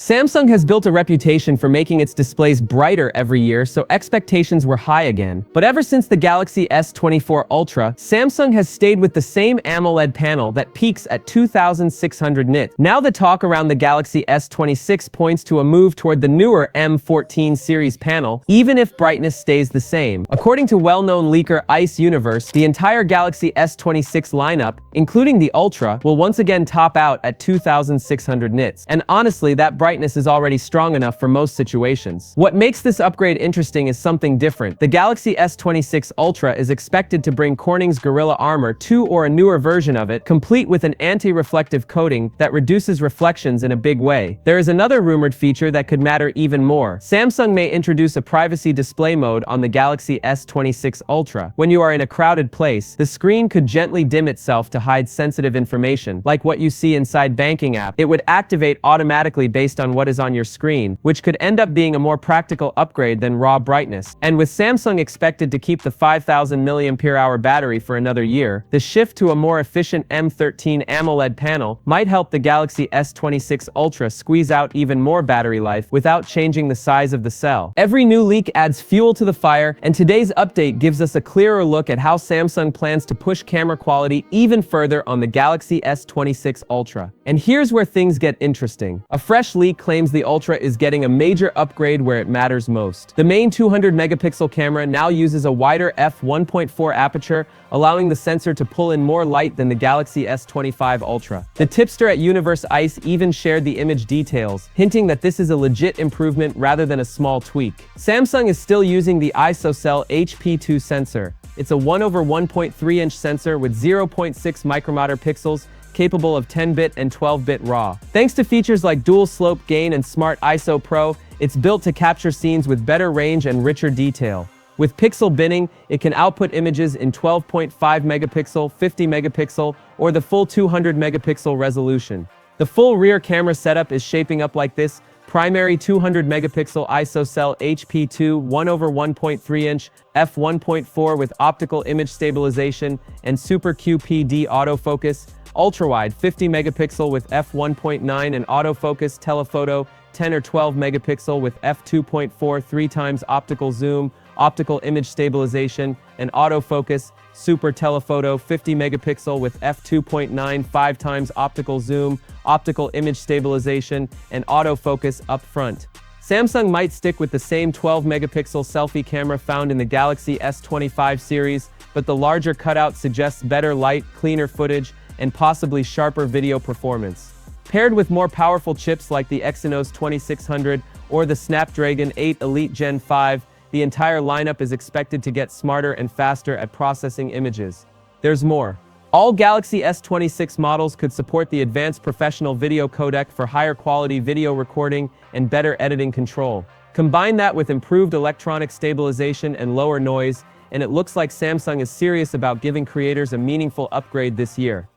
Samsung has built a reputation for making its displays brighter every year, so expectations were high again. But ever since the Galaxy S24 Ultra, Samsung has stayed with the same AMOLED panel that peaks at 2600 nits. Now the talk around the Galaxy S26 points to a move toward the newer M14 series panel, even if brightness stays the same. According to well-known leaker Ice Universe, the entire Galaxy S26 lineup, including the Ultra, will once again top out at 2600 nits. And honestly, that brightness is already strong enough for most situations. What makes this upgrade interesting is something different. The Galaxy S26 Ultra is expected to bring Corning's Gorilla Armor 2 or a newer version of it, complete with an anti-reflective coating that reduces reflections in a big way. There is another rumored feature that could matter even more. Samsung may introduce a privacy display mode on the Galaxy S26 Ultra. When you are in a crowded place, the screen could gently dim itself to hide sensitive information, like what you see inside banking app. It would activate automatically based on what is on your screen, which could end up being a more practical upgrade than raw brightness. And with Samsung expected to keep the 5000 mAh battery for another year, the shift to a more efficient M13 AMOLED panel might help the Galaxy S26 Ultra squeeze out even more battery life without changing the size of the cell. Every new leak adds fuel to the fire, and today's update gives us a clearer look at how Samsung plans to push camera quality even further on the Galaxy S26 Ultra. And here's where things get interesting. A fresh leak claims the Ultra is getting a major upgrade where it matters most. The main 200 megapixel camera now uses a wider f1.4 aperture, allowing the sensor to pull in more light than the Galaxy S25 Ultra. The tipster at Universe Ice even shared the image details, hinting that this is a legit improvement rather than a small tweak. Samsung is still using the ISOCELL HP2 sensor. It's a 1/1.3-inch sensor with 0.6 micrometer pixels, capable of 10-bit and 12-bit RAW. Thanks to features like dual slope gain and Smart ISO Pro, it's built to capture scenes with better range and richer detail. With pixel binning, it can output images in 12.5 megapixel, 50 megapixel, or the full 200 megapixel resolution. The full rear camera setup is shaping up like this: primary 200 megapixel ISOCELL HP2 1/1.3-inch f1.4 with optical image stabilization and Super QPD autofocus, ultrawide 50 megapixel with f1.9 and autofocus telephoto 10 or 12 megapixel with f2.4 3x optical zoom, optical image stabilization, and autofocus, super telephoto 50 megapixel with f2.9 5x optical zoom, optical image stabilization, and autofocus up front. Samsung might stick with the same 12 megapixel selfie camera found in the Galaxy S25 series, but the larger cutout suggests better light, cleaner footage, and possibly sharper video performance. Paired with more powerful chips like the Exynos 2600 or the Snapdragon 8 Elite Gen 5, the entire lineup is expected to get smarter and faster at processing images. There's more. All Galaxy S26 models could support the advanced professional video codec for higher quality video recording and better editing control. Combine that with improved electronic stabilization and lower noise, and it looks like Samsung is serious about giving creators a meaningful upgrade this year.